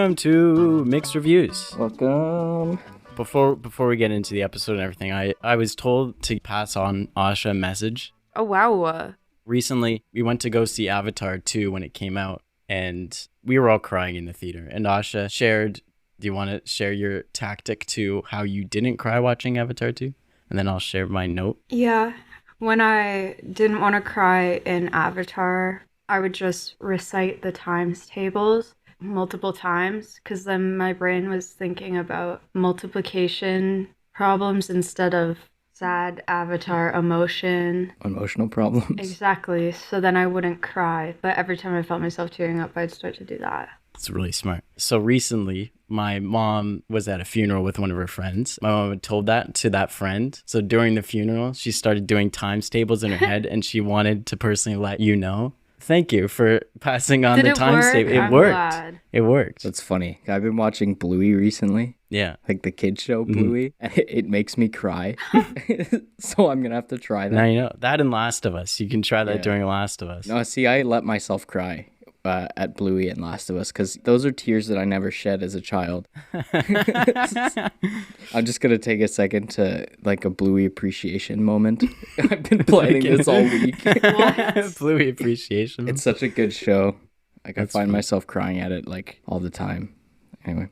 Welcome to Mixed Reviews. Welcome. Before we get into the episode and everything, I was told to pass on Asha a message. Oh, wow. Recently, we went to go see Avatar 2 when it came out, and we were all crying in the theater. And Asha shared, do you want to share your tactic to how you didn't cry watching Avatar 2? And then I'll share my note. Yeah, when I didn't want to cry in Avatar, I would just recite the times tables multiple times, because then my brain was thinking about multiplication problems instead of sad Avatar Emotional problems. Exactly. So then I wouldn't cry. But every time I felt myself tearing up, I'd start to do that. It's really smart. So recently, my mom was at a funeral with one of her friends. My mom had told that to that friend. So during the funeral, she started doing times tables in her head, and she wanted to personally let you know. Thank you for passing on the times table. It worked. Glad. It worked. That's funny. I've been watching Bluey recently. Yeah. Like the kids show Bluey. And it makes me cry. So I'm going to have to try that. Now you know. That and Last of Us. You can try that during Last of Us. No, see, I let myself cry at Bluey and Last of Us because those are tears that I never shed as a child. I'm just going to take a second to like a Bluey appreciation moment. I've been planning this all week. Bluey appreciation. It's such a good show. Like That's I find funny. myself crying at it like all the time. Anyway.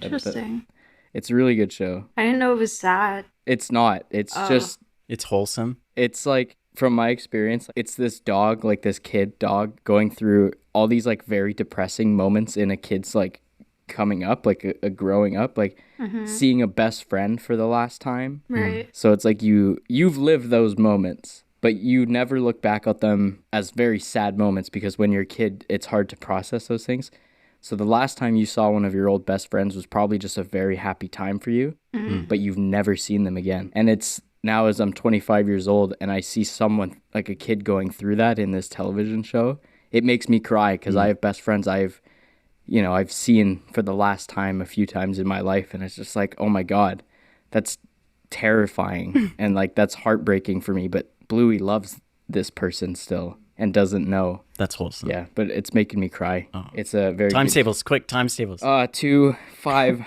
Interesting. It's a really good show. I didn't know it was sad. It's not. It's just, It's wholesome. it's like, from my experience, it's this dog, like this kid dog going through all these like very depressing moments in a kid's like coming up, like a growing up, like seeing a best friend for the last time. Right. So it's like you've lived those moments, but you never look back at them as very sad moments because when you're a kid, it's hard to process those things. So the last time you saw one of your old best friends was probably just a very happy time for you, but you've never seen them again. And it's now as I'm 25 years old and I see someone like a kid going through that in this television show, it makes me cry because I have best friends I've seen for the last time a few times in my life. And it's just like, oh my God, that's terrifying. And like, that's heartbreaking for me. But Bluey loves this person still and doesn't know. That's wholesome. Yeah, but it's making me cry. Oh. It's a very Times tables, quick times tables. 2, 5.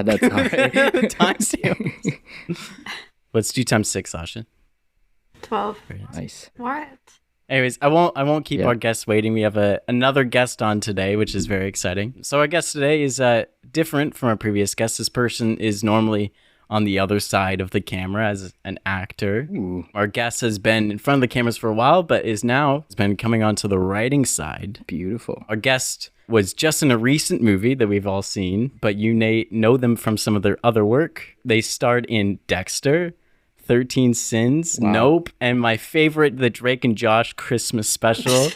That's not right. Times tables. Let's do times 6, Asha. 12. Nice. What? Anyways, I won't keep our guests waiting. We have another guest on today, which is very exciting. So our guest today is different from our previous guest. This person is normally on the other side of the camera as an actor. Ooh. Our guest has been in front of the cameras for a while, but has been coming onto the writing side. Beautiful. Our guest was just in a recent movie that we've all seen, but you know them from some of their other work. They starred in Dexter, 13 Sins, Nope, and my favorite, the Drake and Josh Christmas special.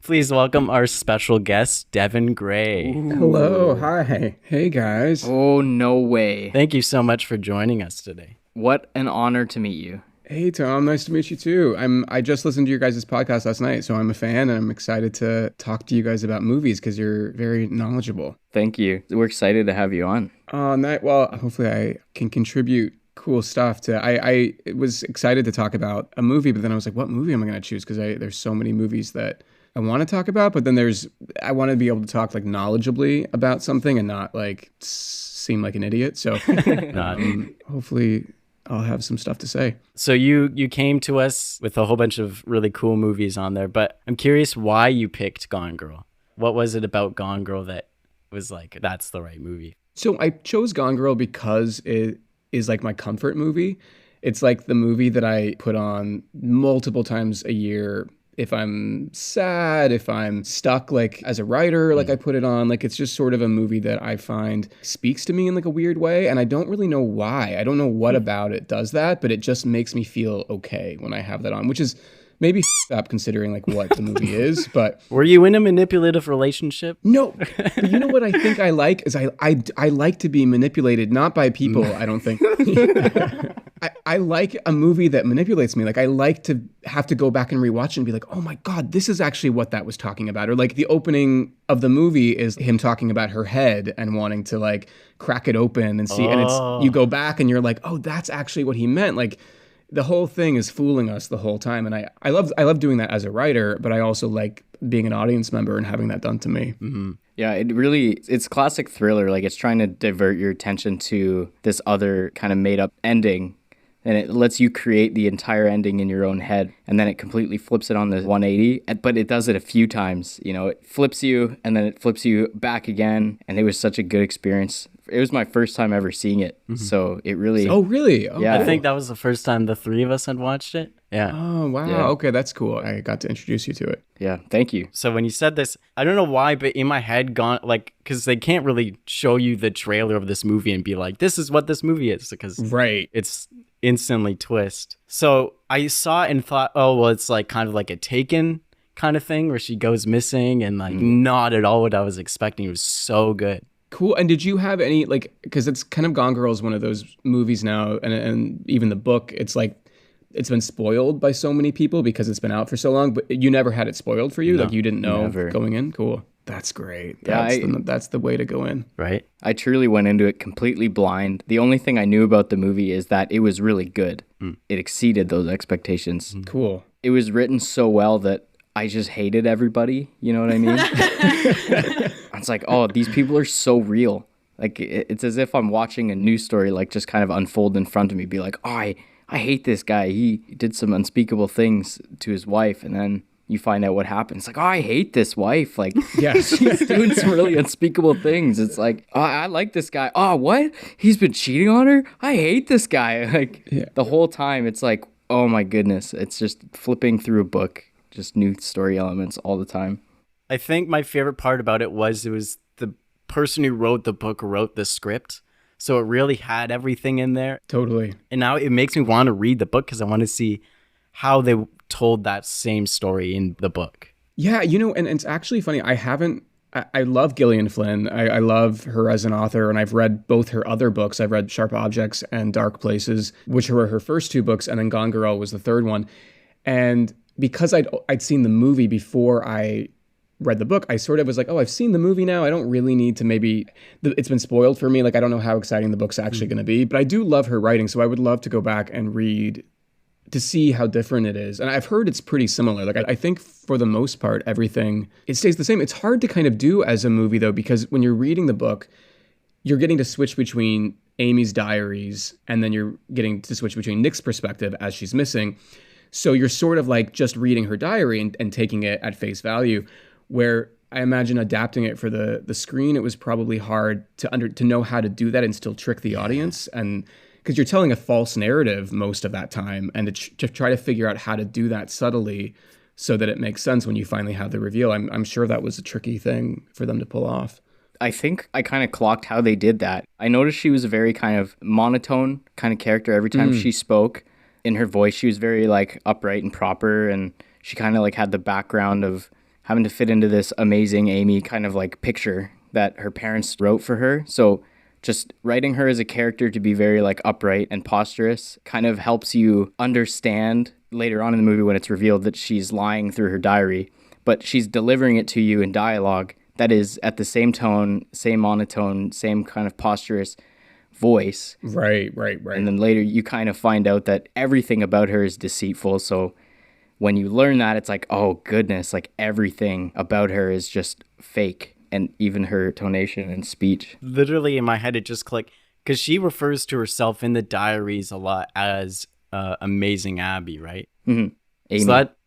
Please welcome our special guest, Devon Graye. Ooh. Hello, hi. Hey, guys. Oh, no way. Thank you so much for joining us today. What an honor to meet you. Hey, Tom. Nice to meet you, too. I just listened to your guys' podcast last night, so I'm a fan, and I'm excited to talk to you guys about movies because you're very knowledgeable. Thank you. We're excited to have you on. Well, hopefully I can contribute cool stuff to... I was excited to talk about a movie, but then I was like, what movie am I going to choose? Because there's so many movies that I want to talk about, but then I want to be able to talk like knowledgeably about something and not like seem like an idiot. So hopefully I'll have some stuff to say. So you came to us with a whole bunch of really cool movies on there, but I'm curious why you picked Gone Girl. What was it about Gone Girl that was like, that's the right movie? So I chose Gone Girl because it is like my comfort movie. It's like the movie that I put on multiple times a year. If I'm sad, if I'm stuck, like as a writer, like I put it on, like it's just sort of a movie that I find speaks to me in like a weird way. And I don't really know why. I don't know what about it does that, but it just makes me feel okay when I have that on, which is maybe up considering like what the movie is. But were you in a manipulative relationship? No, but you know what I think I like is I like to be manipulated, not by people, I don't think. I like a movie that manipulates me. Like I like to have to go back and rewatch and be like, oh my God, this is actually what that was talking about. Or like the opening of the movie is him talking about her head and wanting to like crack it open and see. And it's you go back and you're like, oh, that's actually what he meant. Like the whole thing is fooling us the whole time. And I love doing that as a writer, but I also like being an audience member and having that done to me. Mm-hmm. Yeah, it's classic thriller. Like, it's trying to divert your attention to this other kind of made up ending. And it lets you create the entire ending in your own head. And then it completely flips it on the 180. But it does it a few times. You know, it flips you and then it flips you back again. And it was such a good experience. It was my first time ever seeing it. Mm-hmm. So it really... Oh, really? Oh, yeah. I think that was the first time the three of us had watched it. Yeah. Oh, wow. Yeah. Okay, that's cool. I got to introduce you to it. Yeah, thank you. So when you said this, I don't know why, but in my head, because they can't really show you the trailer of this movie and be like, this is what this movie is, because it's instantly twist. So I saw it and thought, oh, well, it's like kind of like a Taken kind of thing where she goes missing, and like not at all what I was expecting. It was so good. Cool. And did you have any, like, because it's kind of Gone Girl is one of those movies now, and even the book, it's like, it's been spoiled by so many people because it's been out for so long, but you never had it spoiled for you? No, like, you didn't know going in? Cool. That's great. That's the way to go in. Right. I truly went into it completely blind. The only thing I knew about the movie is that it was really good. It exceeded those expectations. Cool. It was written so well that I just hated everybody. You know what I mean? It's like, oh, these people are so real. Like, it's as if I'm watching a news story, like, just kind of unfold in front of me. Be like, oh, I hate this guy. He did some unspeakable things to his wife, and then you find out what happened. It's like, oh, I hate this wife. Like, she's doing some really unspeakable things. It's like, oh, I like this guy. Oh, what? He's been cheating on her? I hate this guy. Like, the whole time, it's like, oh my goodness. It's just flipping through a book, just new story elements all the time. I think my favorite part about it was the person who wrote the book wrote the script. So it really had everything in there. Totally. And now it makes me want to read the book because I want to see how they told that same story in the book. Yeah, and it's actually funny. I love Gillian Flynn. I love her as an author, and I've read both her other books. I've read Sharp Objects and Dark Places, which were her first two books, and then Gone Girl was the third one. And because I'd seen the movie before I read the book, I sort of was like, oh, I've seen the movie now. I don't really need to it's been spoiled for me. Like, I don't know how exciting the book's actually going to be, but I do love her writing. So I would love to go back and read to see how different it is. And I've heard it's pretty similar. Like, I think for the most part, everything, it stays the same. It's hard to kind of do as a movie though, because when you're reading the book, you're getting to switch between Amy's diaries, and then you're getting to switch between Nick's perspective as she's missing. So you're sort of like just reading her diary and taking it at face value, where I imagine adapting it for the screen, it was probably hard to know how to do that and still trick the audience. And because you're telling a false narrative most of that time, and to try to figure out how to do that subtly so that it makes sense when you finally have the reveal. I'm sure that was a tricky thing for them to pull off. I think I kind of clocked how they did that. I noticed she was a very kind of monotone kind of character every time she spoke. In her voice, she was very like upright and proper, and she kind of like had the background of having to fit into this amazing Amy kind of like picture that her parents wrote for her. So just writing her as a character to be very like upright and posturous kind of helps you understand later on in the movie when it's revealed that she's lying through her diary, but she's delivering it to you in dialogue that is at the same tone, same monotone, same kind of posturous voice. Right. And then later you kind of find out that everything about her is deceitful. So when you learn that, it's like, oh goodness, like everything about her is just fake, and even her tonation and speech. Literally in my head, it just clicked, because she refers to herself in the diaries a lot as Amazing Abby, right? Mm-hmm. Amy. So that,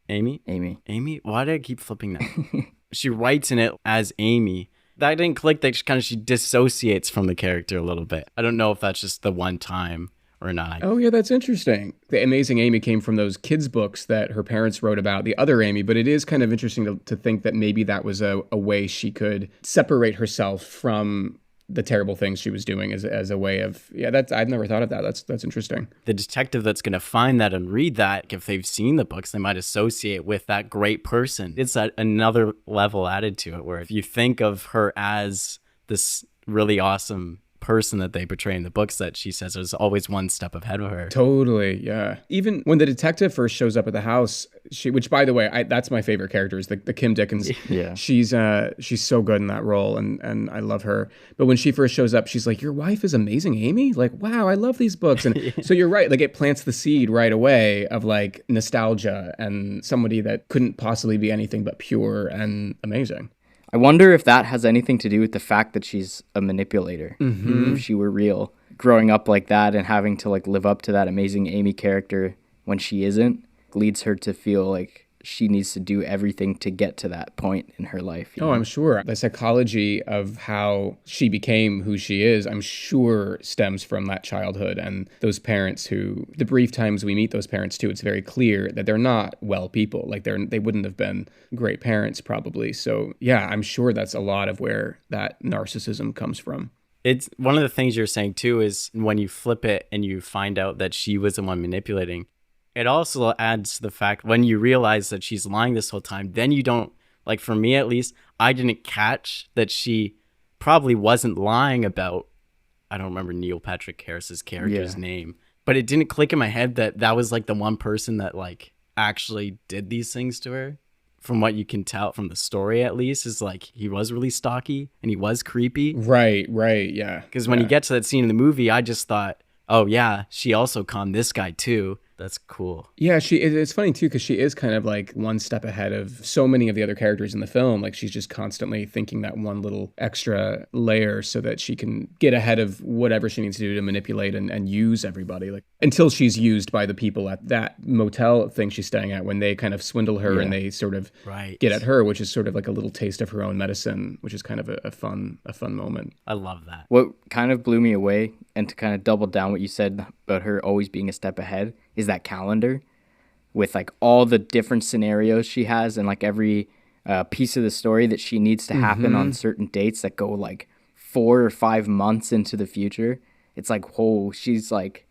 Amy? Amy. Why did I keep flipping that? She writes in it as Amy. That didn't click, that she dissociates from the character a little bit. I don't know if that's just the one time or not. Oh, yeah, that's interesting. The Amazing Amy came from those kids' books that her parents wrote about, the other Amy, but it is kind of interesting to think that maybe that was a way she could separate herself from the terrible things she was doing as a way of, I've never thought of that. That's interesting. The detective that's going to find that and read that, if they've seen the books, they might associate with that great person. It's another level added to it, where if you think of her as this really awesome person that they portray in the books, that she says is always one step ahead of her. Totally, yeah. Even when the detective first shows up at the house, which by the way, that's my favorite character, is the Kim Dickens. Yeah. She's so good in that role, and I love her. But when she first shows up, she's like, "Your wife is Amazing Amy?" Like, wow, I love these books. And so you're right, like it plants the seed right away of like nostalgia and somebody that couldn't possibly be anything but pure and amazing. I wonder if that has anything to do with the fact that she's a manipulator. If she were real, growing up like that and having to like live up to that amazing Amy character when she isn't, leads her to feel like she needs to do everything to get to that point in her life. Oh, I'm sure. The psychology of how she became who she is, I'm sure stems from that childhood and those parents who, the brief times we meet those parents too, it's very clear that they're not well people. Like they wouldn't have been great parents probably. So yeah, I'm sure that's a lot of where that narcissism comes from. It's one of the things you're saying too is when you flip it and you find out that she was the one manipulating, it also adds to the fact when you realize that she's lying this whole time, then you don't, like for me at least, I didn't catch that she probably wasn't lying about, I don't remember Neil Patrick Harris's character's name, but it didn't click in my head that that was like the one person that like actually did these things to her. From what you can tell from the story at least, is like he was really stocky and he was creepy. Right, yeah. Because when you get to that scene in the movie, I just thought, oh yeah, she also conned this guy too. That's cool. Yeah, it's funny too because she is kind of like one step ahead of so many of the other characters in the film. Like she's just constantly thinking that one little extra layer so that she can get ahead of whatever she needs to do to manipulate and use everybody. Like until she's used by the people at that motel thing she's staying at when they kind of swindle her and they sort of get at her, which is sort of like a little taste of her own medicine, which is kind of a fun moment. I love that. What kind of blew me away, and to kind of double down what you said about her always being a step ahead, is that calendar with like all the different scenarios she has and like every piece of the story that she needs to happen on certain dates that go like 4 or 5 months into the future. It's like, oh, she's like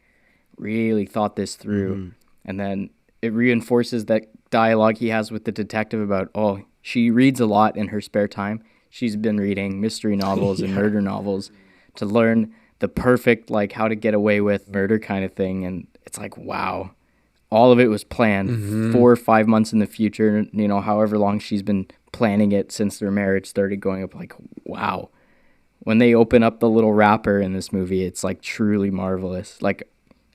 really thought this through. And then it reinforces that dialogue he has with the detective about, oh, she reads a lot in her spare time. She's been reading mystery novels and murder novels to learn the perfect, like, how to get away with murder kind of thing. And it's like, wow, all of it was planned 4 or 5 months in the future, you know, however long she's been planning it since their marriage started going up. Like, wow. When they open up the little wrapper in this movie, it's like truly marvelous, like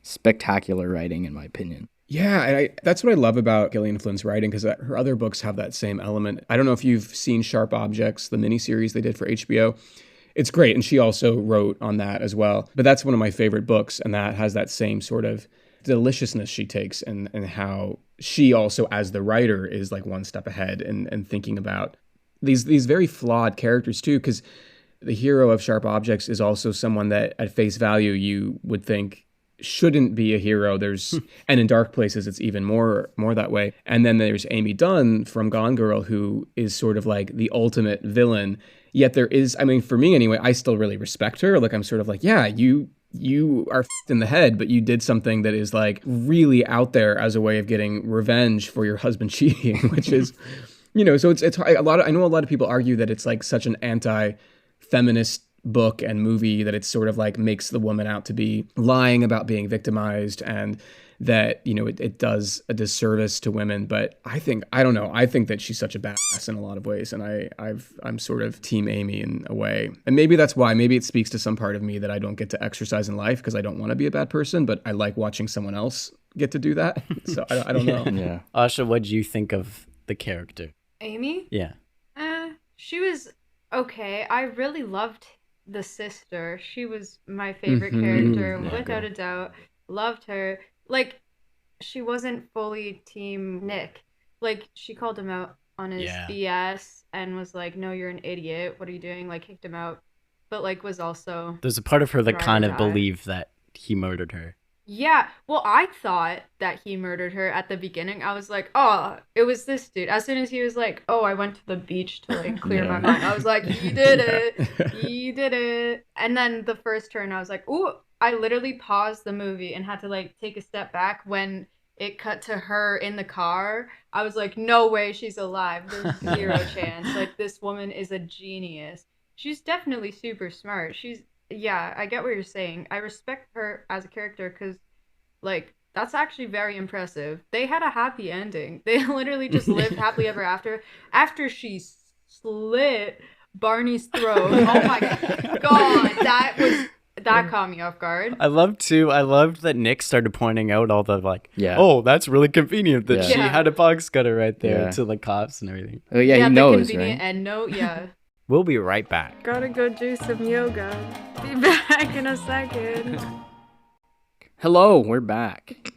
spectacular writing, in my opinion. Yeah, and that's what I love about Gillian Flynn's writing, because her other books have that same element. I don't know if you've seen Sharp Objects, the miniseries they did for HBO. It's great, and she also wrote on that as well. But that's one of my favorite books, and that has that same sort of deliciousness she takes, and how she also, as the writer, is like one step ahead and thinking about these very flawed characters too, because the hero of Sharp Objects is also someone that at face value you would think shouldn't be a hero. And in Dark Places it's even more that way. And then there's Amy Dunn from Gone Girl, who is sort of like the ultimate villain. Yet there is, I mean, for me anyway, I still really respect her. Like I'm sort of like, yeah, you are in the head, but you did something that is like really out there as a way of getting revenge for your husband cheating, which is, you know, so it's a lot of, I know a lot of people argue that it's like such an anti-feminist book and movie that it's sort of like makes the woman out to be lying about being victimized, and that, you know, it does a disservice to women. But I think that she's such a badass in a lot of ways, and I'm sort of team Amy in a way. And maybe that's why, maybe it speaks to some part of me that I don't get to exercise in life because I don't want to be a bad person, but I like watching someone else get to do that. So I don't know. Yeah. Asha, what do you think of the character? Amy? Yeah. She was okay. I really loved the sister. She was my favorite character, without a doubt. Loved her. Like, she wasn't fully team Nick. Like, she called him out on his BS and was like, no, you're an idiot. What are you doing? Like, kicked him out. But, like, was also... There's a part of her that kind of believed that he murdered her. Yeah. Well, I thought that he murdered her at the beginning. I was like, oh, it was this dude. As soon as he was like, oh, I went to the beach to, like, clear my mind. I was like, he did it. He did it. And then the first turn, I was like, ooh, I literally paused the movie and had to, like, take a step back when it cut to her in the car. I was like, no way she's alive. There's zero chance. Like, this woman is a genius. She's definitely super smart. Yeah, I get what you're saying. I respect her as a character because, like, that's actually very impressive. They had a happy ending. They literally just lived happily ever after. After she slit Barney's throat. Oh my God, That caught me off guard. I loved that Nick started pointing out all the oh, that's really convenient that she had a box cutter right there to the cops and everything. Oh yeah, he knows, the convenient right? end note, yeah. We'll be right back. Gotta go do some yoga. Be back in a second. Hello, we're back.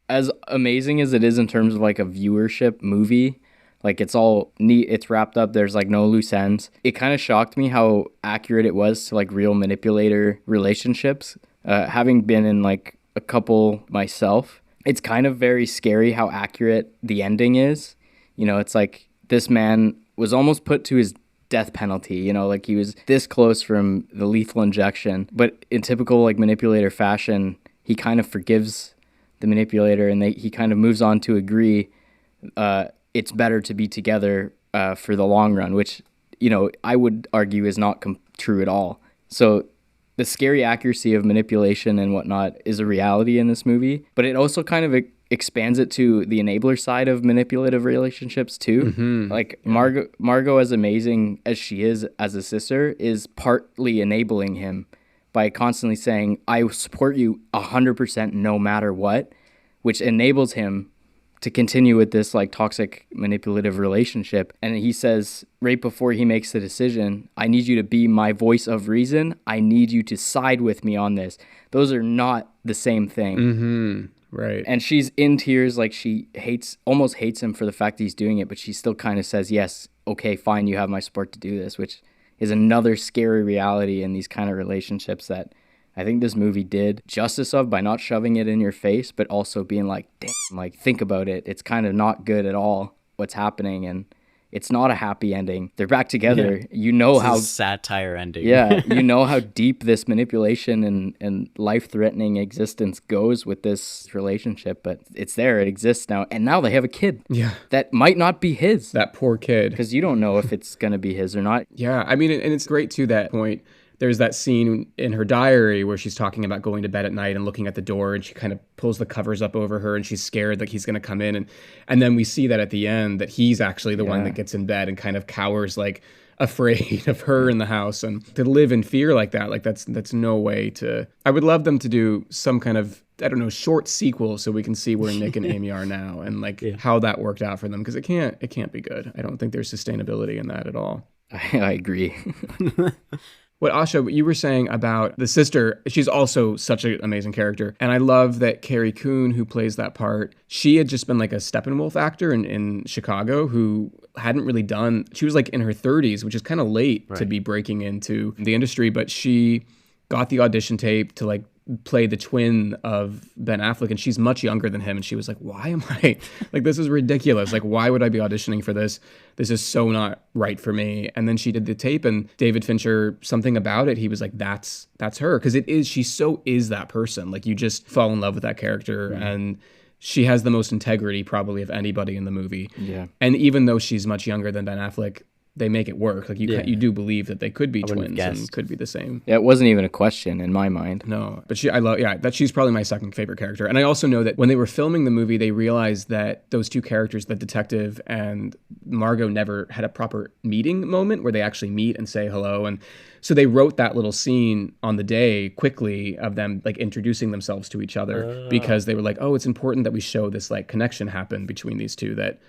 As amazing as it is in terms of like a viewership movie, like it's all neat, it's wrapped up, there's like no loose ends. It kind of shocked me how accurate it was to like real manipulator relationships. Having been in like a couple myself, it's kind of very scary how accurate the ending is. You know, it's like this man was almost put to his death penalty, you know, like he was this close from the lethal injection, but in typical like manipulator fashion, he kind of forgives the manipulator, and he kind of moves on to agree it's better to be together for the long run, which, you know, I would argue is not true at all. So the scary accuracy of manipulation and whatnot is a reality in this movie, but it also kind of expands it to the enabler side of manipulative relationships too. Mm-hmm. Like Margot, as amazing as she is as a sister, is partly enabling him by constantly saying, I support you 100% no matter what, which enables him to continue with this like toxic manipulative relationship. And he says right before he makes the decision, I need you to be my voice of reason. I need you to side with me on this. Those are not the same thing. Mm-hmm. Right. And she's in tears, like she almost hates him for the fact that he's doing it, but she still kind of says, yes, okay, fine, you have my support to do this, which is another scary reality in these kind of relationships that I think this movie did justice of by not shoving it in your face, but also being like, damn, like think about it. It's kind of not good at all what's happening, and it's not a happy ending. They're back together. Yeah. You know this how is a satire ending. Yeah, you know how deep this manipulation and life-threatening existence goes with this relationship, but it's there. It exists now, and now they have a kid. Yeah, that might not be his. That poor kid, because you don't know if it's gonna be his or not. Yeah, I mean, and it's great to that point. There's that scene in her diary where she's talking about going to bed at night and looking at the door, and she kind of pulls the covers up over her and she's scared like he's going to come in. And then we see that at the end that he's actually the one that gets in bed and kind of cowers, like afraid of her in the house. And to live in fear like that, like that's no way to... I would love them to do some kind of, I don't know, short sequel so we can see where Nick and Amy are now and like how that worked out for them, because it can't be good. I don't think there's sustainability in that at all. I agree. What Asha, you were saying about the sister, she's also such an amazing character. And I love that Carrie Coon, who plays that part, she had just been like a Steppenwolf actor in Chicago who hadn't really done, she was like in her 30s, which is kind of late to be breaking into the industry, but she got the audition tape to like play the twin of Ben Affleck, and she's much younger than him, and she was like, why am I like, this is ridiculous, like why would I be auditioning for this is so not right for me. And then she did the tape, and David Fincher, something about it, he was like, that's her, because she so is that person, like you just fall in love with that character. And she has the most integrity probably of anybody in the movie. And even though she's much younger than Ben Affleck, they make it work. Like you do believe that they could be twins and could be the same. Yeah, it wasn't even a question in my mind. No, but she's probably my second favorite character. And I also know that when they were filming the movie, they realized that those two characters, the detective and Margot, never had a proper meeting moment where they actually meet and say hello. And so they wrote that little scene on the day quickly of them like introducing themselves to each other because they were like, oh, it's important that we show this like connection happen between these two that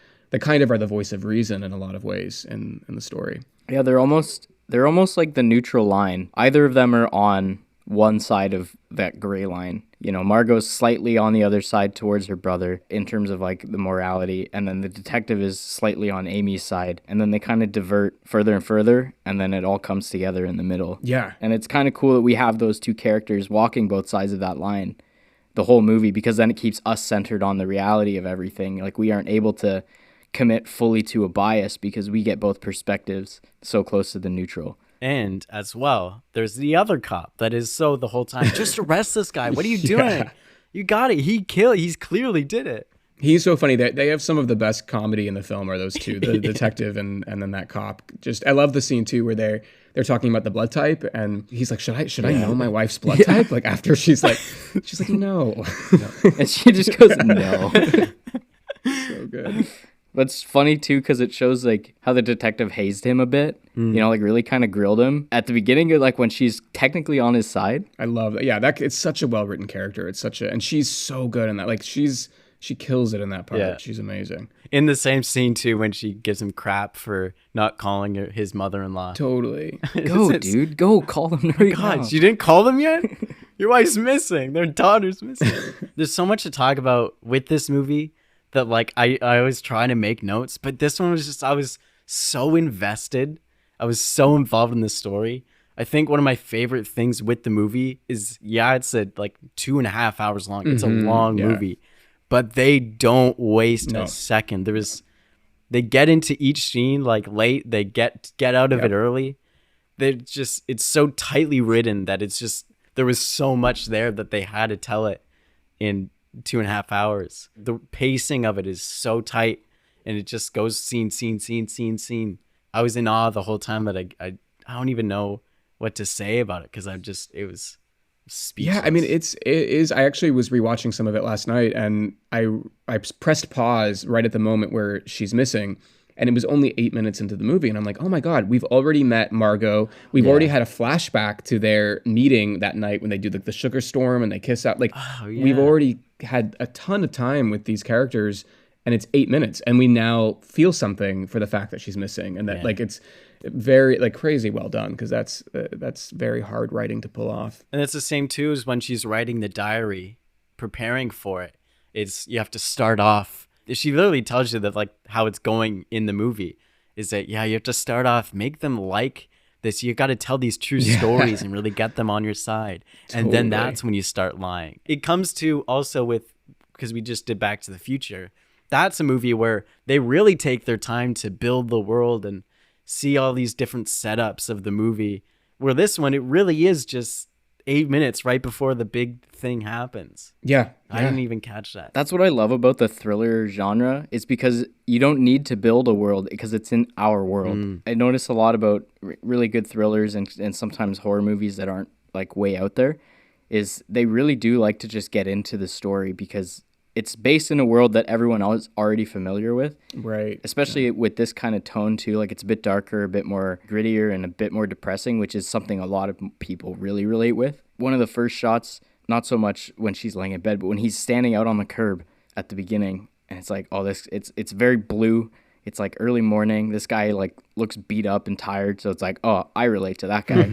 kind of are the voice of reason in a lot of ways in the story. Yeah, they're almost like the neutral line. Either of them are on one side of that gray line. You know, Margot's slightly on the other side towards her brother in terms of like the morality, and then the detective is slightly on Amy's side, and then they kind of divert further and further, and then it all comes together in the middle. Yeah. And it's kind of cool that we have those two characters walking both sides of that line the whole movie, because then it keeps us centered on the reality of everything. Like we aren't able to commit fully to a bias because we get both perspectives so close to the neutral. And as well, there's the other cop that is so the whole time, just arrest this guy. What are you doing? You got it. He's clearly did it. He's so funny. They have some of the best comedy in the film are those two, the detective and then that cop. Just I love the scene too where they're talking about the blood type, and he's like, should I know my wife's blood type? Like after she's like no. And she just goes, no. So good. But it's funny too because it shows like how the detective hazed him a bit. You know, like really kind of grilled him at the beginning, like when she's technically on his side. I love that. Yeah, it's such a well written character. And she's so good in that. Like she kills it in that part. Yeah. She's amazing. In the same scene too, when she gives him crap for not calling his mother-in-law. Totally. Go, dude. Go call them right God, now. you didn't call them yet? Your wife's missing. Their daughter's missing. There's so much to talk about with this movie that like I was trying to make notes, but this one was just I was so invested. I was so involved in the story. I think one of my favorite things with the movie is, it's like 2.5 hours long. It's a long movie, but they don't waste a second. They get into each scene like late. They get out of it early. It's so tightly written that there was so much there that they had to tell it in 2.5 hours. The pacing of it is so tight, and it just goes scene. I was in awe the whole time that I don't even know what to say about it because it was speechless. Yeah, I mean it is. I actually was rewatching some of it last night, and I pressed pause right at the moment where she's missing, and it was only 8 minutes into the movie, and I'm like, oh my God, we've already met Margot. We've already had a flashback to their meeting that night when they do the sugar storm and they kiss out. Like we've already had a ton of time with these characters. And it's 8 minutes, and we now feel something for the fact that she's missing, and that like it's very like crazy well done because that's very hard writing to pull off. And it's the same too as when she's writing the diary, preparing for it. You have to start off. She literally tells you that like how it's going in the movie is that you have to start off, make them like this. You got to tell these true stories and really get them on your side, and then that's when you start lying. It comes to also with because we just did Back to the Future. That's a movie where they really take their time to build the world and see all these different setups of the movie. Where this one, it really is just 8 minutes right before the big thing happens. Yeah. I didn't even catch that. That's what I love about the thriller genre is because you don't need to build a world because it's in our world. I notice a lot about really good thrillers and sometimes horror movies that aren't like way out there is they really do like to just get into the story because it's based in a world that everyone else is already familiar with. Right. Especially with this kind of tone too. Like it's a bit darker, a bit more grittier, and a bit more depressing, which is something a lot of people really relate with. One of the first shots, not so much when she's laying in bed, but when he's standing out on the curb at the beginning, and it's like, it's very blue. It's like early morning. This guy like looks beat up and tired. So it's like, oh, I relate to that guy,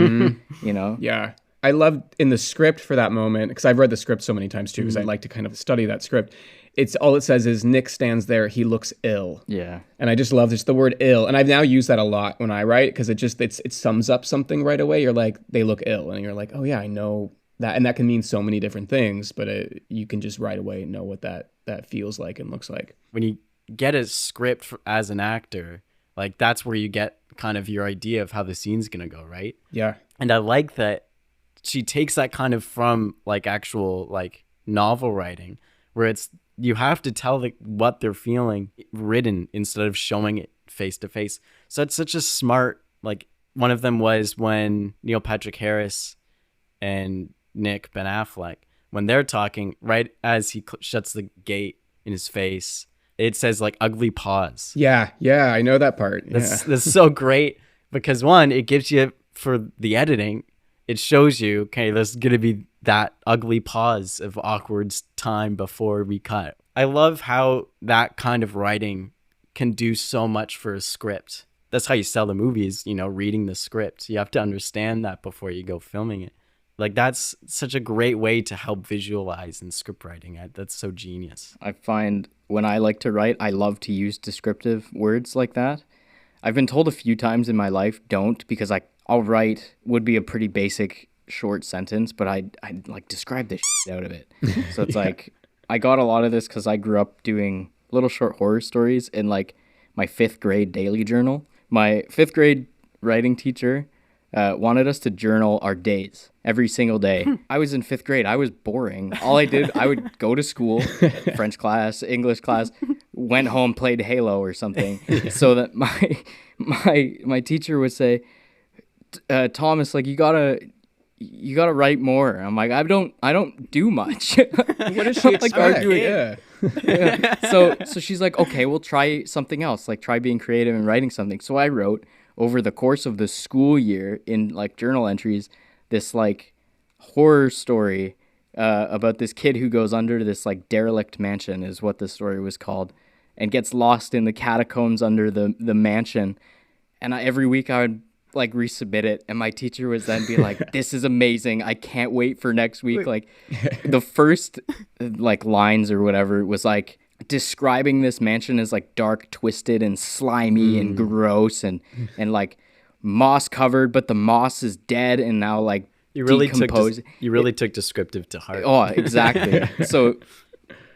you know? Yeah. I loved in the script for that moment, because I've read the script so many times too, because I like to kind of study that script. It's all it says is Nick stands there, he looks ill. Yeah. And I just love just the word ill. And I've now used that a lot when I write, because it sums up something right away. You're like, they look ill. And you're like, oh yeah, I know that. And that can mean so many different things, but you can just right away know what that feels like and looks like. When you get a script as an actor, like that's where you get kind of your idea of how the scene's going to go, right? Yeah. And I like that she takes that kind of from like actual like novel writing, where it's you have to tell what they're feeling written instead of showing it face to face. So it's such a smart, like one of them was when Neil Patrick Harris and Nick Ben Affleck, when they're talking, right as he shuts the gate in his face, it says like ugly pause. Yeah, I know that part. That's so great because one, it gives you for the editing, it shows you, okay, there's going to be that ugly pause of awkward time before we cut. I love how that kind of writing can do so much for a script. That's how you sell the movies, reading the script. You have to understand that before you go filming it. Like that's such a great way to help visualize in script writing. That's so genius. I find when I like to write, I love to use descriptive words like that. I've been told a few times in my life, don't, because I'll write would be a pretty basic short sentence, but I'd like describe the shit out of it. So it's like, I got a lot of this because I grew up doing little short horror stories in like my 5th grade daily journal. My 5th grade writing teacher wanted us to journal our days every single day. I was in 5th grade. I was boring. All I did, I would go to school, French class, English class, went home, played Halo or something. So that my teacher would say, Thomas, like you gotta write more. I'm like, I don't do much. What does she expect? Arguing. Yeah. So she's like, okay, we'll try something else, like try being creative and writing something. So I wrote over the course of the school year in like journal entries, this like horror story about this kid who goes under this like derelict mansion is what the story was called, and gets lost in the catacombs under the mansion. And every week I would like resubmit it, and my teacher would then be like, this is amazing, I can't wait for next week. Like the first like lines or whatever was like describing this mansion as like dark, twisted, and slimy and gross and like moss covered, but the moss is dead and now like you really decomposing. Took descriptive to heart. Oh, exactly. So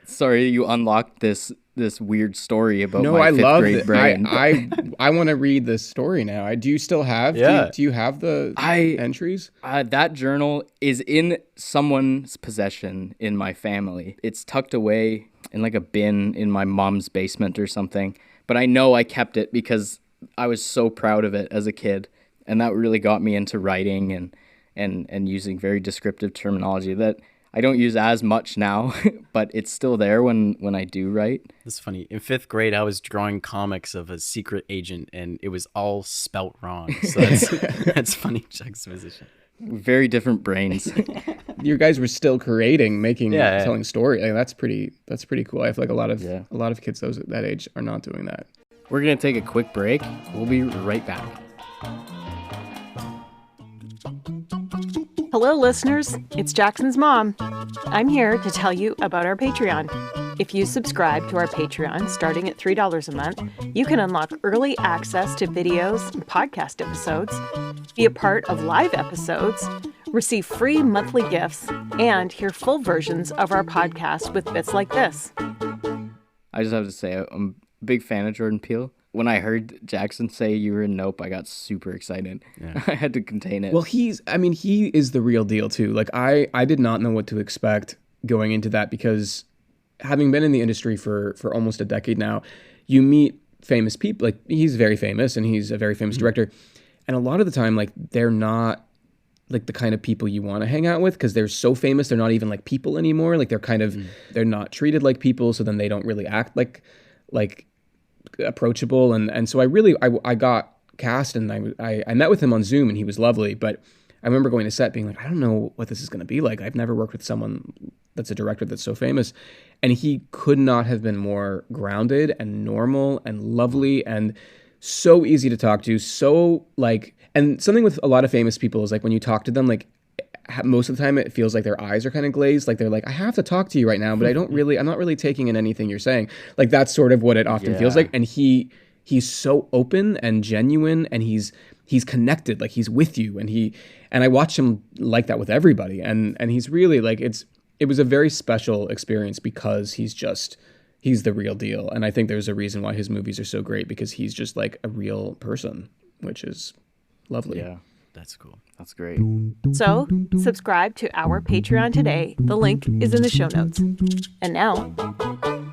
sorry, you unlocked this weird story about my fifth grade brain. I want to read this story now. Do you still have? Yeah. Do you have the entries? That journal is in someone's possession in my family. It's tucked away in like a bin in my mom's basement or something. But I know I kept it because I was so proud of it as a kid, and that really got me into writing and using very descriptive terminology that I don't use as much now, but it's still there when I do write. That's funny. In 5th grade, I was drawing comics of a secret agent, and it was all spelt wrong. So that's funny juxtaposition. Very different brains. You guys were still creating, telling story. Like, that's pretty cool. I feel like a lot of kids that age are not doing that. We're gonna take a quick break. We'll be right back. Hello, listeners. It's Jackson's mom. I'm here to tell you about our Patreon. If you subscribe to our Patreon starting at $3 a month, you can unlock early access to videos and podcast episodes, be a part of live episodes, receive free monthly gifts, and hear full versions of our podcast with bits like this. I just have to say, I'm a big fan of Jordan Peele. When I heard Jackson say you were in Nope, I got super excited. Yeah. I had to contain it. Well, he is the real deal too. Like I did not know what to expect going into that, because having been in the industry for almost a decade now, you meet famous people. Like, he's very famous and he's a very famous director. And a lot of the time, like, they're not like the kind of people you want to hang out with, because they're so famous. They're not even like people anymore. Like, they're kind of, they're not treated like people. So then they don't really act like approachable. And so I got cast, and I met with him on Zoom, and he was lovely. But I remember going to set being like, I don't know what this is going to be like. I've never worked with someone that's a director that's so famous. And he could not have been more grounded and normal and lovely and so easy to talk to. So like, and something with a lot of famous people is like, when you talk to them, like, most of the time it feels like their eyes are kind of glazed. Like, they're like, I have to talk to you right now, but I'm not really taking in anything you're saying. Like, that's sort of what it often feels like. And he's so open and genuine, and he's connected, like, he's with you. And I watch him like that with everybody. And he's really like, it was a very special experience, because he's the real deal. And I think there's a reason why his movies are so great, because he's just like a real person, which is lovely. Yeah. That's cool. That's great. So, subscribe to our Patreon today. The link is in the show notes. And now,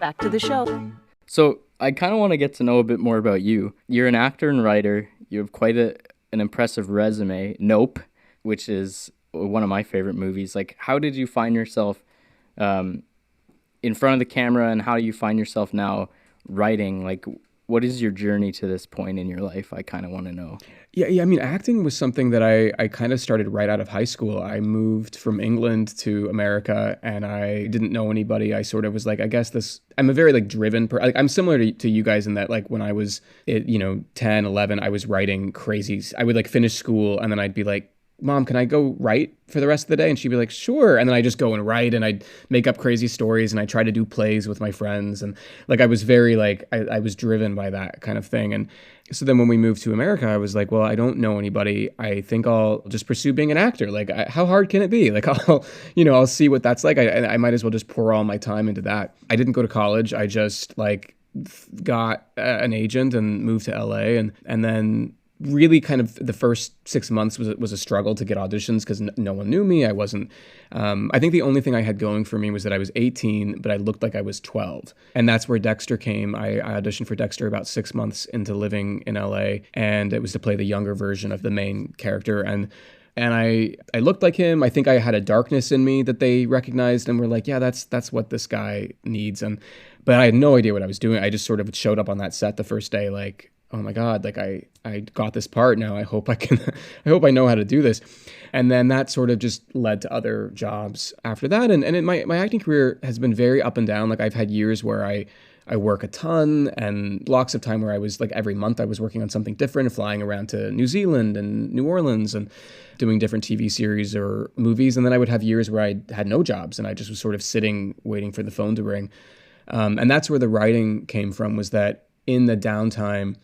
back to the show. So, I kind of want to get to know a bit more about you. You're an actor and writer. You have quite an impressive resume. Nope, which is one of my favorite movies. Like, how did you find yourself in front of the camera, and how do you find yourself now writing? Like, what is your journey to this point in your life? I kind of want to know. Yeah. I mean, acting was something that I kind of started right out of high school. I moved from England to America, and I didn't know anybody. I sort of was like, I guess I'm a very like driven like, I'm similar to you guys in that, like, when I was 10, 11, I was writing crazy. I would like finish school, and then I'd be like, Mom, can I go write for the rest of the day? And she'd be like, sure. And then I just go and write, and I'd make up crazy stories, and I try to do plays with my friends. And like, I was very like, I was driven by that kind of thing. And so then when we moved to America, I was like, well, I don't know anybody. I think I'll just pursue being an actor. Like, how hard can it be? Like, I'll see what that's like. I might as well just pour all my time into that. I didn't go to college. I just like got an agent and moved to LA. And then really kind of the first 6 months was a struggle to get auditions, because no one knew me. I wasn't, I think the only thing I had going for me was that I was 18, but I looked like I was 12. And that's where Dexter came. I auditioned for Dexter about 6 months into living in LA, and it was to play the younger version of the main character. And And I looked like him. I think I had a darkness in me that they recognized and were like, yeah, that's what this guy needs. But I had no idea what I was doing. I just sort of showed up on that set the first day like, oh my God, like I got this part now. I hope I hope I know how to do this. And then that sort of just led to other jobs after that. And my acting career has been very up and down. Like I've had years where I work a ton, and blocks of time where I was like every month I was working on something different, flying around to New Zealand and New Orleans and doing different TV series or movies. And then I would have years where I had no jobs and I just was sort of sitting waiting for the phone to ring. And that's where the writing came from, was that in the downtime,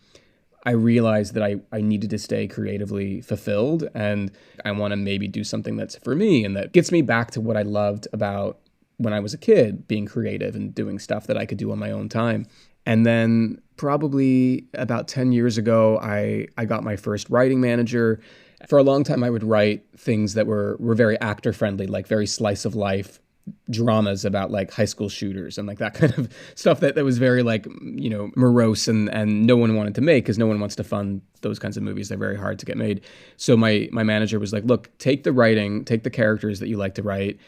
I realized that I needed to stay creatively fulfilled, and I want to maybe do something that's for me and that gets me back to what I loved about when I was a kid, being creative and doing stuff that I could do on my own time. And then probably about 10 years ago, I got my first writing manager. For a long time, I would write things that were very actor friendly, like very slice of life dramas about like high school shooters and like that kind of stuff that was very like, you know, morose and no one wanted to make because no one wants to fund those kinds of movies. They're very hard to get made. So my manager was like, look, take the writing, take the characters that you like to write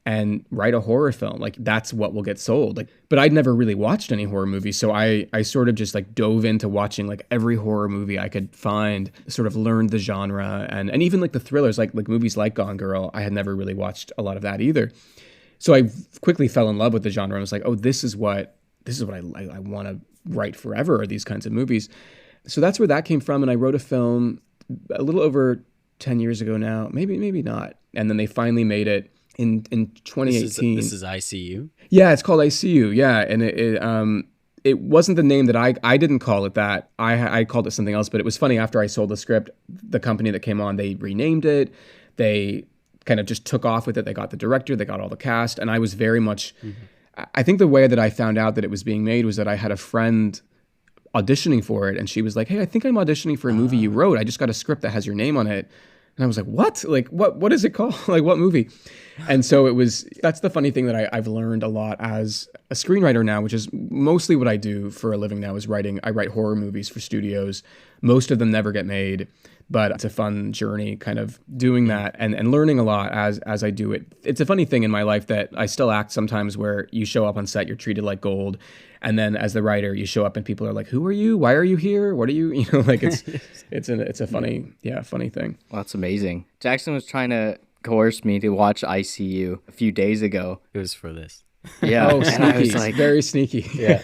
and write a horror film. Like that's what will get sold. Like, but I'd never really watched any horror movies. So I sort of just like dove into watching like every horror movie I could find, sort of learned the genre and even like the thrillers, like movies like Gone Girl. I had never really watched a lot of that either. So I quickly fell in love with the genre and was like, oh, this is what I want to write forever, are these kinds of movies. So that's where that came from. And I wrote a film a little over 10 years ago now, maybe not. And then they finally made it in 2018. This is ICU? Yeah, it's called ICU. Yeah. And it wasn't the name that I didn't call it that. I called it something else, but it was funny. After I sold the script, the company that came on, they renamed it. They kind of just took off with it. They got the director, they got all the cast. And I was very much, I think the way that I found out that it was being made was that I had a friend auditioning for it. And she was like, hey, I think I'm auditioning for a movie you wrote. I just got a script that has your name on it. And I was like, what? Like, what is it called? Like, what movie? And so that's the funny thing that I've learned a lot as a screenwriter now, which is mostly what I do for a living now is writing. I write horror movies for studios. Most of them never get made, but it's a fun journey kind of doing that and learning a lot as I do it. It's a funny thing in my life that I still act sometimes where you show up on set, you're treated like gold. And then as the writer, you show up and people are like, who are you? Why are you here? What are you? You know, like it's a funny thing. Well, that's amazing. Jackson was trying to coerce me to watch ICU a few days ago. It was for this. Yeah. Oh, sneaky. And I was like, very sneaky. Yeah.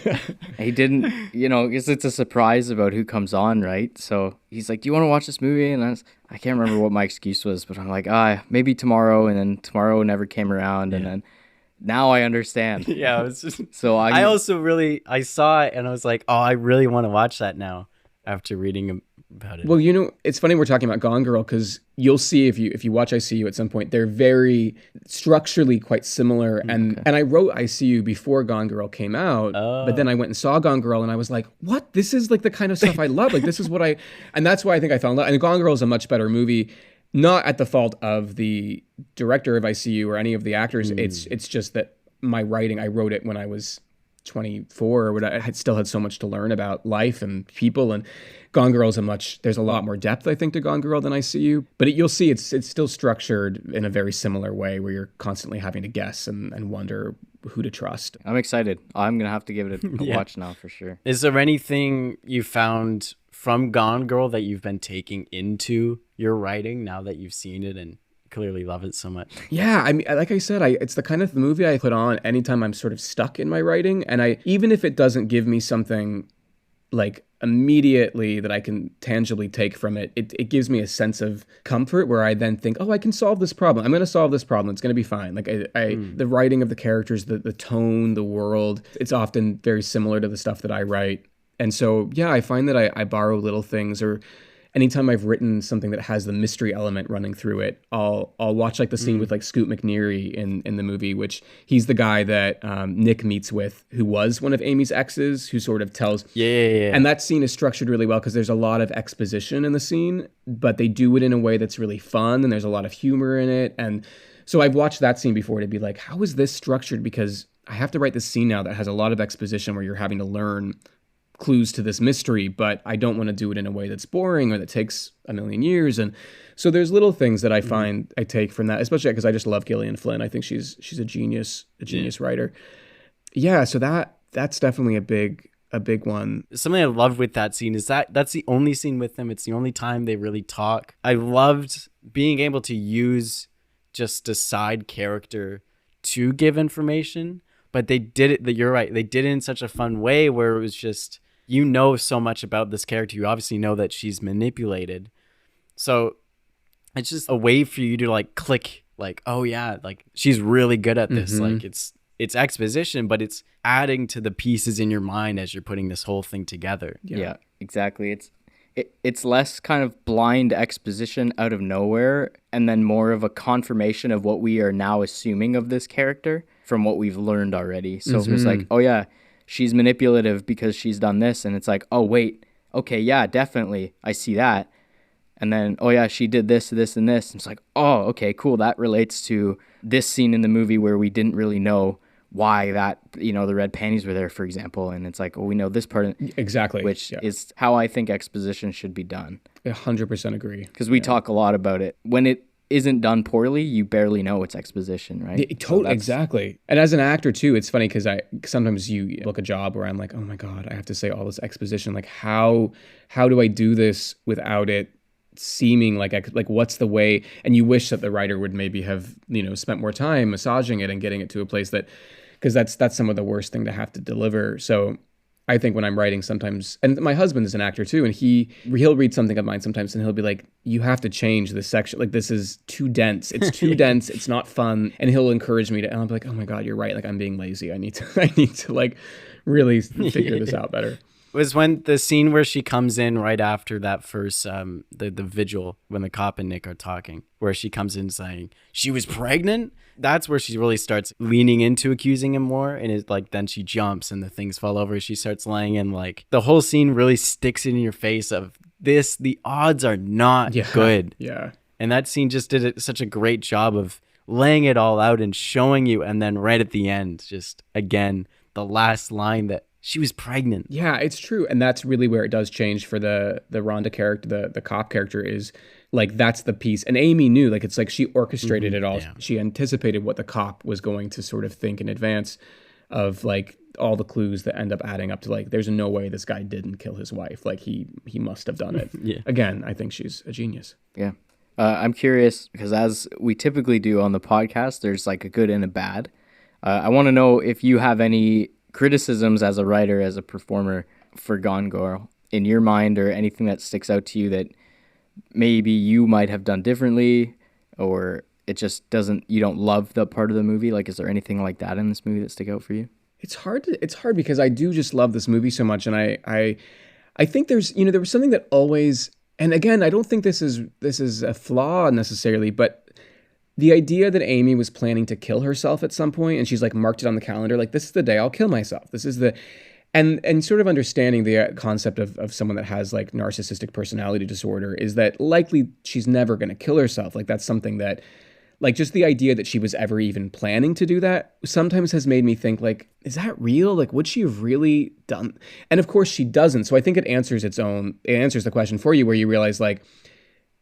He didn't, you know, because it's a surprise about who comes on, right? So he's like, do you want to watch this movie? And I can't remember what my excuse was, but I'm like, maybe tomorrow. And then tomorrow never came around. Yeah. And then now I understand. Yeah. It was just, so I saw it and I was like, oh, I really want to watch that now after reading about it. Well, you know, it's funny we're talking about Gone Girl because you'll see if you watch ICU at some point, they're very structurally quite similar. And I wrote ICU before Gone Girl came out, but then I went and saw Gone Girl and I was like, what? This is like the kind of stuff I love. Like this is what and that's why I think I fell in love. And Gone Girl is a much better movie, not at the fault of the director of ICU or any of the actors. It's just that my writing, I wrote it when I was 24 or whatever. I still had so much to learn about life and people, and Gone Girl there's a lot more depth, I think, to Gone Girl than ICU, but you'll see it's still structured in a very similar way where you're constantly having to guess and wonder who to trust. I'm excited. I'm going to have to give it a watch now for sure. Is there anything you found from Gone Girl that you've been taking into your writing now that you've seen it and clearly love it so much? Yeah, I mean, like I said, it's the kind of movie I put on anytime I'm sort of stuck in my writing, and even if it doesn't give me something like immediately that I can tangibly take from it, it gives me a sense of comfort where I then think, oh, I can solve this problem. I'm going to solve this problem. It's going to be fine. Like the writing of the characters, the tone, the world, it's often very similar to the stuff that I write. And so, yeah, I find that I borrow little things, or anytime I've written something that has the mystery element running through it, I'll watch like the scene with like Scoot McNairy in the movie, which he's the guy that Nick meets with, who was one of Amy's exes, who sort of tells. Yeah. And that scene is structured really well because there's a lot of exposition in the scene, but they do it in a way that's really fun and there's a lot of humor in it. And so I've watched that scene before to be like, how is this structured? Because I have to write this scene now that has a lot of exposition where you're having to learn clues to this mystery, but I don't want to do it in a way that's boring or that takes a million years. And so there's little things that I find I take from that, especially because I just love Gillian Flynn. I think she's a genius writer. Yeah, so that's definitely a big one. Something I loved with that scene is that's the only scene with them. It's the only time they really talk. I loved being able to use just a side character to give information, but they did it, you're right, they did it in such a fun way where it was just, you know so much about this character. You obviously know that she's manipulated. So it's just a way for you to like click, like, oh yeah, like she's really good at this. Like it's exposition, but it's adding to the pieces in your mind as you're putting this whole thing together. Yeah, exactly. It's less kind of blind exposition out of nowhere and then more of a confirmation of what we are now assuming of this character from what we've learned already. So it's like, oh yeah, she's manipulative because she's done this. And it's like, oh wait, okay, yeah, definitely. I see that. And then, oh yeah, she did this, this, and this. And it's like, oh, okay, cool. That relates to this scene in the movie where we didn't really know why that, the red panties were there, for example. And it's like, well, we know this part. Exactly. Which is how I think exposition should be done. 100% agree. Because we talk a lot about it. When it isn't done poorly, you barely know it's exposition, right? Exactly. And as an actor too, it's funny because sometimes you book a job where I'm like, oh my God, I have to say all this exposition. Like how do I do this without it seeming like what's the way? And you wish that the writer would maybe have, spent more time massaging it and getting it to a place that, because that's some of the worst thing to have to deliver. So I think when I'm writing sometimes, and my husband is an actor too, and he'll read something of mine sometimes and he'll be like, you have to change this section. Like, this is too dense. It's too dense. It's not fun. And he'll encourage me to, and I'll be like, oh my God, you're right. Like, I'm being lazy. I need to like really figure this out better. Was when the scene where she comes in right after that first, the vigil, when the cop and Nick are talking, where she comes in saying she was pregnant. That's where she really starts leaning into accusing him more. And it's like, then she jumps and the things fall over. She starts laying in, like, the whole scene really sticks in your face of this. The odds are not good. Yeah. And that scene just did such a great job of laying it all out and showing you. And then right at the end, just again, the last line that she was pregnant. Yeah, it's true. And that's really where it does change for the Rhonda character, the cop character is like, that's the piece. And Amy knew, like, it's like she orchestrated it all. Yeah. She anticipated what the cop was going to sort of think in advance of like all the clues that end up adding up to like, there's no way this guy didn't kill his wife. Like he must have done it. Yeah. Again, I think she's a genius. Yeah. I'm curious because as we typically do on the podcast, there's like a good and a bad. I want to know if you have any criticisms as a writer, as a performer for Gone Girl in your mind, or anything that sticks out to you that maybe you might have done differently, or it just you don't love the part of the movie. Like, is there anything like that in this movie that stick out for you? It's hard because I do just love this movie so much. And I think there's, there was something that always, and again, I don't think this is a flaw necessarily, but the idea that Amy was planning to kill herself at some point, and she's like marked it on the calendar, like, this is the day I'll kill myself. This is the, and sort of understanding the concept of someone that has like narcissistic personality disorder is that likely she's never going to kill herself. Like, that's something that, like, just the idea that she was ever even planning to do that sometimes has made me think, like, is that real? Like, would she have really done? And of course she doesn't. So I think it answers the question for you, where you realize, like,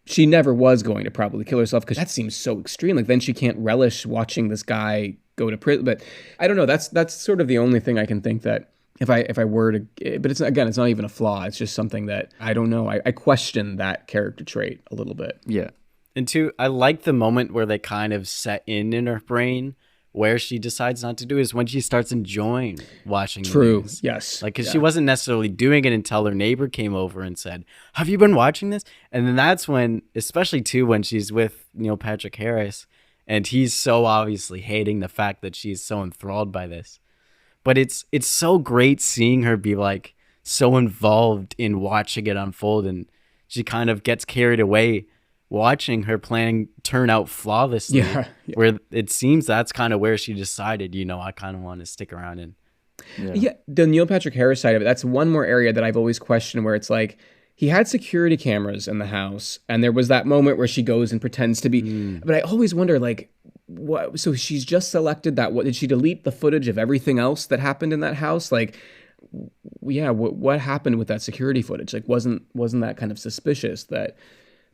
she never was going to probably kill herself, because that seems so extreme. Like, then she can't relish watching this guy go to prison. But I don't know. That's sort of the only thing I can think that if I were to, but it's not even a flaw. It's just something that I don't know. I question that character trait a little bit. Yeah. And two, I like the moment where they kind of set in her brain where she decides not to do is when she starts enjoying watching the news. Yes. Like, because she wasn't necessarily doing it until her neighbor came over and said, have you been watching this? And then that's when, especially too, when she's with Neil Patrick Harris and he's so obviously hating the fact that she's so enthralled by this. But it's so great seeing her be like so involved in watching it unfold, and she kind of gets carried away watching her plan turn out flawlessly. Yeah. Where it seems that's kind of where she decided, I kind of want to stick around in. Yeah, the Neil Patrick Harris side of it, that's one more area that I've always questioned, where it's like, he had security cameras in the house, and there was that moment where she goes and pretends to be, but I always wonder, like, what? So she's just selected that. What did she delete the footage of everything else that happened in that house? Like, yeah, what happened with that security footage? Like, wasn't that kind of suspicious that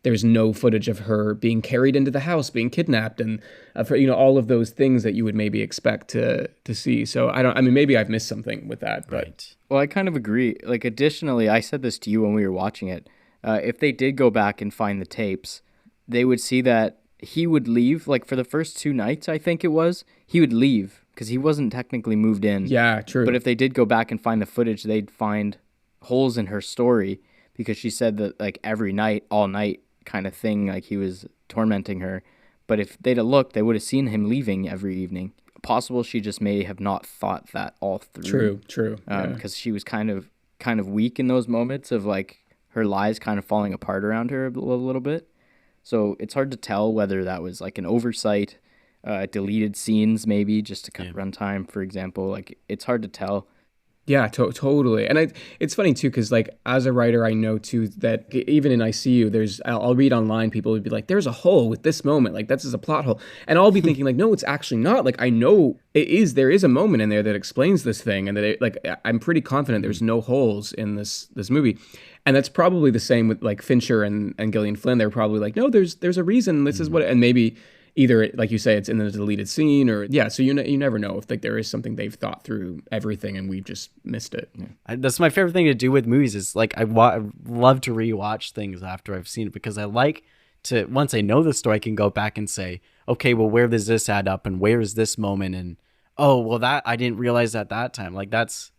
there's no footage of her being carried into the house, being kidnapped, and all of those things that you would maybe expect to see. So I mean, maybe I've missed something with that, but Right. Well, I kind of agree. Like, additionally, I said this to you when we were watching it. If they did go back and find the tapes, they would see that he would leave. Like, for the first 2 nights, I think it was, he would leave because he wasn't technically moved in. yeah, true. But if they did go back and find the footage, they'd find holes in her story because she said that, like, every night, all night kind of thing, like, he was tormenting her. But if they'd have looked, they would have seen him leaving every evening. Possible she just may have not thought that all through. True. Because she was kind of weak in those moments of, like, her lies kind of falling apart around her a little bit. So it's hard to tell whether that was, like, an oversight, deleted scenes maybe just to cut runtime, for example. Like, it's hard to tell. Yeah, totally. And it's funny too, because like as a writer, I know too that even in ICU, I'll read online, people would be like, there's a hole with this moment, like that's a plot hole. And I'll be thinking like, no, it's actually not. Like, I know there is a moment in there that explains this thing, and that I'm pretty confident there's no holes in this movie. And that's probably the same with like Fincher and Gillian Flynn. They're probably like, no, there's a reason. This is what, and maybe either, like you say, it's in the deleted scene, or so you never know if like there is something they've thought through everything and we've just missed it. Yeah. That's my favorite thing to do with movies is like I love to rewatch things after I've seen it, because I like to, once I know the story, I can go back and say, okay, well, where does this add up, and where is this moment, and oh, well, that I didn't realize at that time. Like, that's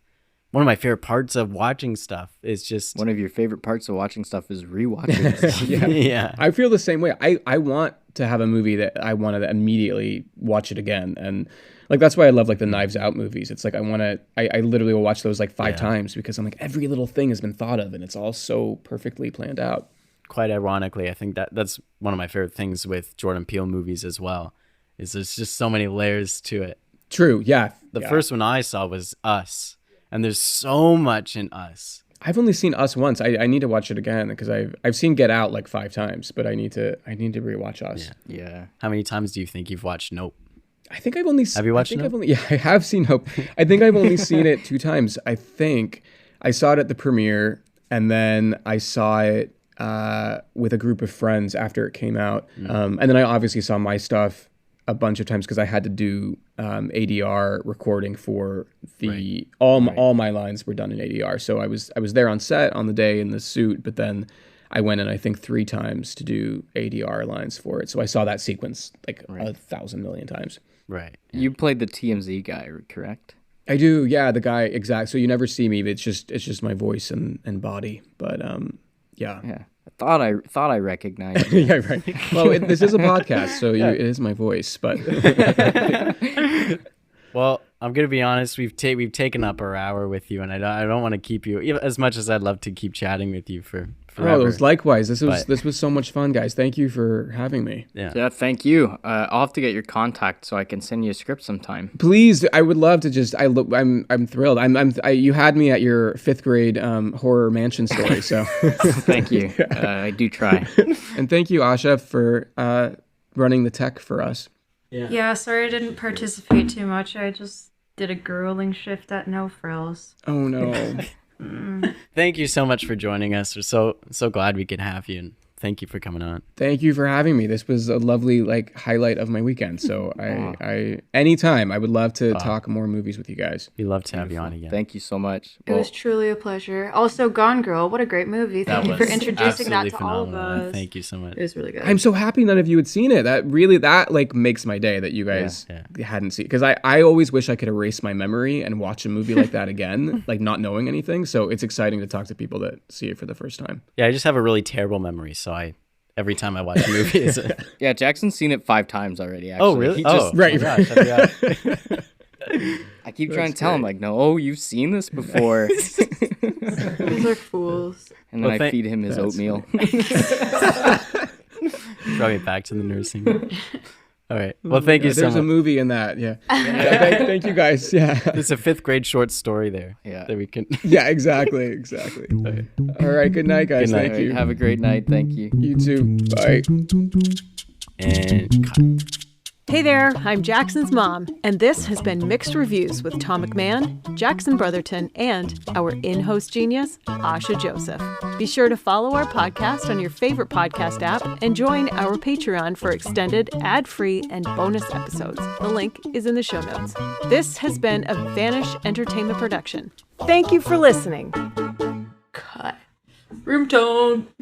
one of my favorite parts of watching stuff. Is just one of your favorite parts of watching stuff is rewatching stuff. Yeah. I feel the same way. I want to have a movie that I want to immediately watch it again, and like that's why I love like the Knives Out movies. It's like I literally will watch those like 5 times, because I'm like, every little thing has been thought of and it's all so perfectly planned out. Quite ironically, I think that's one of my favorite things with Jordan Peele movies as well, is there's just so many layers to it. True, yeah. The first one I saw was Us, and there's so much in Us. I've only seen Us once. I need to watch it again, because I've seen Get Out like 5 times, but I need to rewatch Us. Yeah. How many times do you think you've watched Nope? I think I've only Have you watched Nope? I have seen Nope. I think I've only seen it 2 times. I think I saw it at the premiere, and then I saw it with a group of friends after it came out. And then I obviously saw my stuff a bunch of times, because I had to do ADR recording for the all my lines were done in ADR. So I was there on set on the day in the suit, but then I went in I think 3 times to do ADR lines for it. So I saw that sequence like 1,000 million times. Right. You played the TMZ guy, correct? I do, yeah, the guy, exact. So you never see me, but it's just my voice and body. But yeah. Yeah. I thought I recognized you. Yeah, right. Well, this is a podcast, so it is my voice, but Well, I'm gonna be honest. We've taken up our hour with you, and I don't want to keep you, even as much as I'd love to keep chatting with you for forever. Oh, it was likewise. This was so much fun, guys. Thank you for having me. Yeah, thank you. I'll have to get your contact so I can send you a script sometime. Please, I would love to. I'm thrilled. You had me at your 5th grade horror mansion story. So thank you. I do try. And thank you, Asha, for running the tech for us. Yeah, sorry I didn't participate too much. I just did a grueling shift at No Frills. Oh no. Thank you so much for joining us. We're so glad we could have you, and thank you for coming on. Thank you for having me. This was a lovely highlight of my weekend. So I anytime I would love to talk more movies with you guys. We'd love to have you on again. Thank you so much. It was truly a pleasure. Also, Gone Girl, what a great movie. Thank you for introducing that to all of us. Thank you so much. It was really good. I'm so happy none of you had seen it. That makes my day that you guys hadn't seen, because I always wish I could erase my memory and watch a movie like that again, like not knowing anything. So it's exciting to talk to people that see it for the first time. Yeah, I just have a really terrible memory, so every time I watch a movie, yeah, Jackson's seen it 5 times already. Actually. Oh, really? Right. Gosh, I keep trying to tell him like, no, you've seen this before. These are fools. And then I feed him his oatmeal. Brought me back to the nursing home. All right. Well, thank you so much. There's a movie in that. Yeah. Thank you guys. Yeah. There's a 5th grade short story there. Yeah. That we can. Yeah, exactly. All right. Good night, guys. Good night. Thank you. Have a great night. Thank you. You too. Bye. And cut. Hey there, I'm Jackson's mom, and this has been Mixed Reviews with Tom McMahon, Jackson Brotherton, and our in-host genius, Asha Joseph. Be sure to follow our podcast on your favorite podcast app and join our Patreon for extended, ad-free, and bonus episodes. The link is in the show notes. This has been a Vanish Entertainment production. Thank you for listening. Cut. Room tone.